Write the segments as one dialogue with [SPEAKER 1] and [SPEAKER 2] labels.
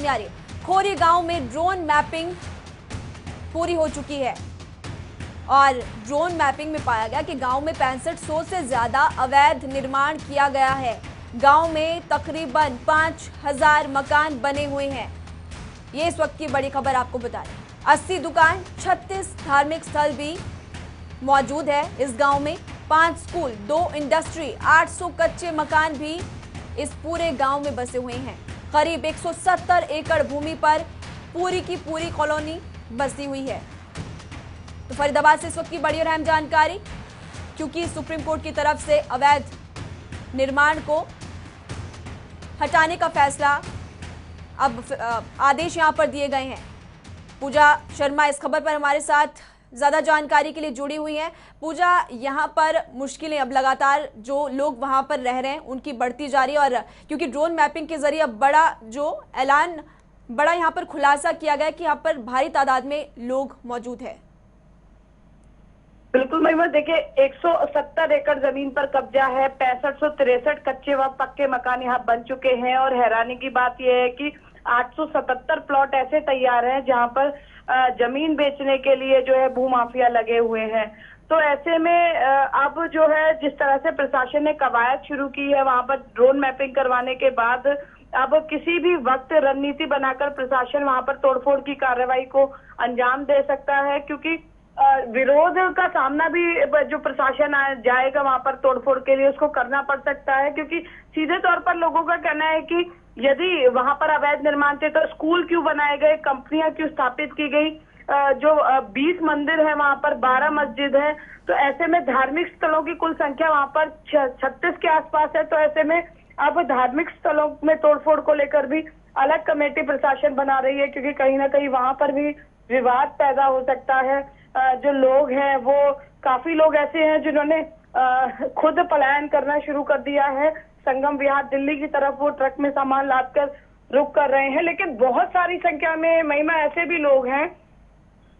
[SPEAKER 1] सामने आ रही है। खोरी गांव में ड्रोन मैपिंग पूरी हो चुकी है और ड्रोन मैपिंग में पाया गया कि गांव में 6500 से ज्यादा अवैध निर्माण किया गया है। गांव में तकरीबन 5000 मकान बने हुए हैं। ये इस वक्त की बड़ी खबर आपको बता रहे हैं। 80 दुकान, 36 धार्मिक स्थल भी मौजूद है इस गांव में। 5 स्कूल, 2 इंडस्ट्री, 800 कच्चे मकान भी इस पूरे गांव में बसे हुए हैं। करीब 170 एकड़ भूमि पर पूरी की पूरी कॉलोनी बसी हुई है। तो फरीदाबाद से इस वक्त की बड़ी और अहम जानकारी, क्योंकि सुप्रीम कोर्ट की तरफ से अवैध निर्माण को हटाने का फैसला, अब आदेश यहां पर दिए गए हैं। पूजा शर्मा इस खबर पर हमारे साथ ज्यादा जानकारी के लिए जुड़ी हुई हैं। पूजा, यहाँ पर मुश्किलें अब लगातार जो लोग वहां पर रह रहे हैं उनकी बढ़ती जा रही है, और क्योंकि ड्रोन मैपिंग के जरिए अब बड़ा यहाँ पर खुलासा किया गया कि यहाँ पर भारी तादाद में लोग मौजूद है।
[SPEAKER 2] बिल्कुल महिमा, देखिए 170 एकड़ जमीन पर कब्जा है। 6563 कच्चे व पक्के मकान यहाँ बन चुके हैं और हैरानी की बात यह है कि 877 प्लॉट ऐसे तैयार हैं जहाँ पर जमीन बेचने के लिए जो है भूमाफिया लगे हुए हैं। तो ऐसे में अब जो है जिस तरह से प्रशासन ने कवायद शुरू की है वहां पर ड्रोन मैपिंग करवाने के बाद, अब किसी भी वक्त रणनीति बनाकर प्रशासन वहां पर तोड़फोड़ की कार्रवाई को अंजाम दे सकता है, क्योंकि विरोध का सामना भी जो प्रशासन जाएगा वहां पर तोड़फोड़ के लिए उसको करना पड़ सकता है, क्योंकि सीधे तौर पर लोगों का कहना है कि यदि वहां पर अवैध निर्माण थे तो स्कूल क्यों बनाए गए, कंपनियां क्यों स्थापित की गई, जो 20 मंदिर है वहां पर, 12 मस्जिद है। तो ऐसे में धार्मिक स्थलों की कुल संख्या वहां पर 36 के आसपास है। तो ऐसे में अब धार्मिक स्थलों में तोड़फोड़ को लेकर भी अलग कमेटी प्रशासन बना रही है, क्योंकि कहीं ना कहीं वहां पर भी विवाद पैदा हो सकता है। जो लोग हैं वो काफी लोग ऐसे हैं जिन्होंने खुद पलायन करना शुरू कर दिया है। संगम विहार दिल्ली की तरफ वो ट्रक में सामान लादकर रुक कर रहे हैं, लेकिन बहुत सारी संख्या में महिमा ऐसे भी लोग हैं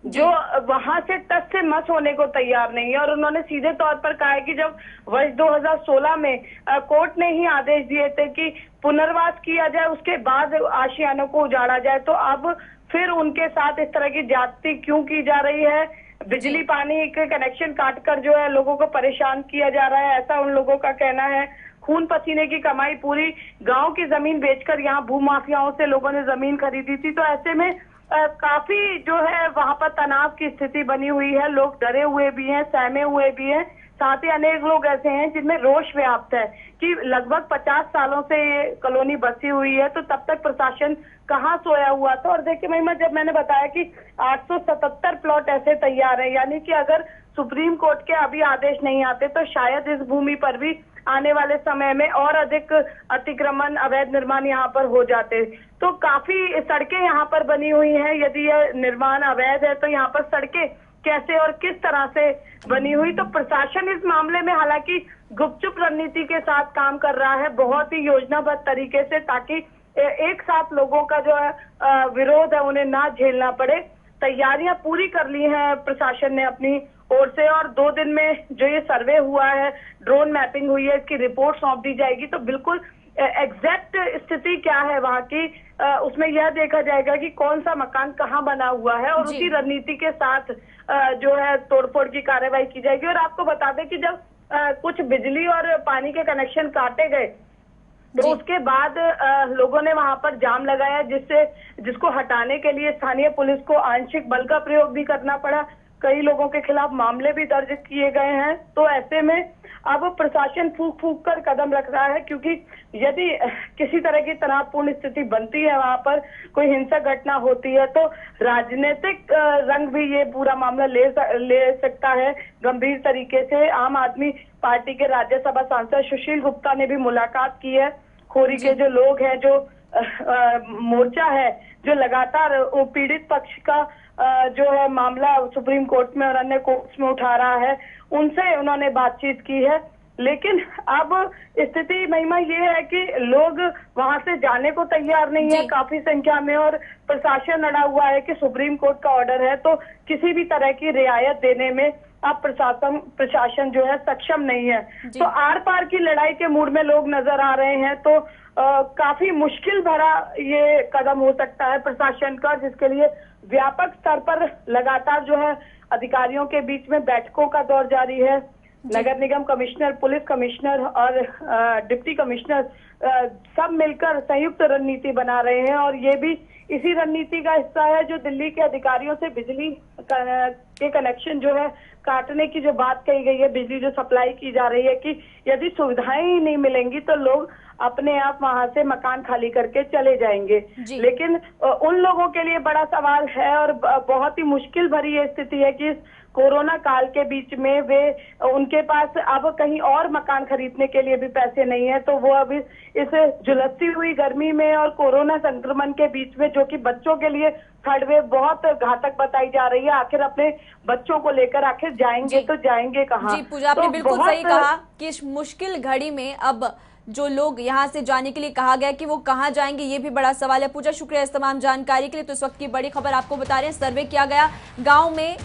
[SPEAKER 2] जो वहां से टस से मस होने को तैयार नहीं है। और उन्होंने सीधे तौर पर कहा है कि जब वर्ष 2016 में कोर्ट ने ही आदेश दिए थे कि पुनर्वास किया जाए, उसके बाद आशियानों को उजाड़ा जाए, तो अब फिर उनके साथ इस तरह की ज्यादती क्यों की जा रही है? बिजली पानी के कनेक्शन काटकर जो है लोगों को परेशान किया जा रहा है, ऐसा उन लोगों का कहना है। खून पसीने की कमाई, पूरी गांव की जमीन बेचकर यहाँ भूमाफियाओं से लोगों ने जमीन खरीदी थी। तो ऐसे में काफी जो है वहां पर तनाव की स्थिति बनी हुई है। लोग डरे हुए भी हैं, सहमे हुए भी हैं। साथ ही अनेक लोग ऐसे हैं जिनमें रोष व्याप्त है कि लगभग 50 सालों से ये कॉलोनी बसी हुई है, तो तब तक प्रशासन कहाँ सोया हुआ था। और देखिए महिमा, जब मैंने बताया कि 877 प्लॉट ऐसे तैयार है, यानी कि अगर सुप्रीम कोर्ट के अभी आदेश नहीं आते तो शायद इस भूमि पर भी आने वाले समय में और अधिक अतिक्रमण, अवैध निर्माण यहाँ पर हो जाते। तो काफी सड़कें यहाँ पर बनी हुई हैं। यदि यह निर्माण अवैध है तो यहाँ पर सड़कें कैसे और किस तरह से बनी हुई? तो प्रशासन इस मामले में हालांकि गुपचुप रणनीति के साथ काम कर रहा है, बहुत ही योजनाबद्ध तरीके से, ताकि एक साथ लोगों का जो है विरोध है उन्हें ना झेलना पड़े। तैयारियां पूरी कर ली हैं प्रशासन ने अपनी ओर से, और 2 दिन में जो ये सर्वे हुआ है, ड्रोन मैपिंग हुई है, इसकी रिपोर्ट सौंप दी जाएगी। तो बिल्कुल एग्जैक्ट स्थिति क्या है वहां की, उसमें यह देखा जाएगा कि कौन सा मकान कहाँ बना हुआ है, और उसी रणनीति के साथ जो है तोड़फोड़ की कार्रवाई की जाएगी। और आपको बता दें कि जब कुछ बिजली और पानी के कनेक्शन काटे गए तो उसके बाद लोगों ने वहां पर जाम लगाया, जिसको हटाने के लिए स्थानीय पुलिस को आंशिक बल का प्रयोग भी करना पड़ा। कई लोगों के खिलाफ मामले भी दर्ज किए गए हैं। तो ऐसे में अब प्रशासन फूंक फूंक कर कदम रख रहा है, क्योंकि यदि किसी तरह की तनावपूर्ण स्थिति बनती है, वहां पर कोई हिंसक घटना होती है, तो राजनीतिक रंग भी ये पूरा मामला ले सकता है गंभीर तरीके से। आम आदमी पार्टी के राज्यसभा सांसद सुशील गुप्ता ने भी मुलाकात की है। खोरी के जो लोग हैं, जो मोर्चा है, जो लगातार पीड़ित पक्ष का जो है मामला सुप्रीम कोर्ट में और अन्य कोर्ट्स में उठा रहा है, उनसे उन्होंने बातचीत की है। लेकिन अब स्थिति महिमा ये है कि लोग वहां से जाने को तैयार नहीं है काफी संख्या में, और प्रशासन अड़ा हुआ है कि सुप्रीम कोर्ट का ऑर्डर है तो किसी भी तरह की रियायत देने में अब प्रशासन जो है सक्षम नहीं है। तो आर पार की लड़ाई के मूड में लोग नजर आ रहे हैं। तो काफी मुश्किल भरा ये कदम हो सकता है प्रशासन का, जिसके लिए व्यापक स्तर पर लगातार जो है अधिकारियों के बीच में बैठकों का दौर जारी है। नगर निगम कमिश्नर, पुलिस कमिश्नर और डिप्टी कमिश्नर सब मिलकर संयुक्त रणनीति बना रहे हैं और ये भी इसी रणनीति का हिस्सा है जो दिल्ली के अधिकारियों से बिजली के कनेक्शन जो है काटने की जो बात कही गई है, बिजली जो सप्लाई की जा रही है कि यदि सुविधाएं ही नहीं मिलेंगी तो लोग अपने आप वहां से मकान खाली करके चले जाएंगे। लेकिन उन लोगों के लिए बड़ा सवाल है और बहुत ही मुश्किल भरी ये स्थिति है कि कोरोना काल के बीच में उनके पास अब कहीं और मकान खरीदने के लिए भी पैसे नहीं है। तो वो अभी इस झुलसती हुई गर्मी में और कोरोना संक्रमण के बीच में, जो कि बच्चों के लिए थर्ड वेव बहुत घातक बताई जा रही है, आखिर अपने बच्चों को लेकर आखिर जाएंगे तो जाएंगे कहाँ?
[SPEAKER 1] जी पूजा, आपने बिल्कुल सही कहा कि इस मुश्किल घड़ी में अब जो लोग यहाँ से जाने के लिए कहा गया कि वो कहाँ जाएंगे, ये भी बड़ा सवाल है। पूजा, शुक्रिया इस तमाम जानकारी के लिए। तो इस वक्त की बड़ी खबर आपको बता रहे हैं, सर्वे किया गया गांव में,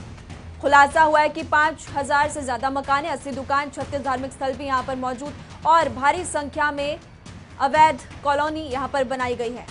[SPEAKER 1] खुलासा हुआ है कि 5000 से ज्यादा मकान है, 80 दुकान, 36 धार्मिक स्थल भी यहाँ पर मौजूद और भारी संख्या में अवैध कॉलोनी यहाँ पर बनाई गई है।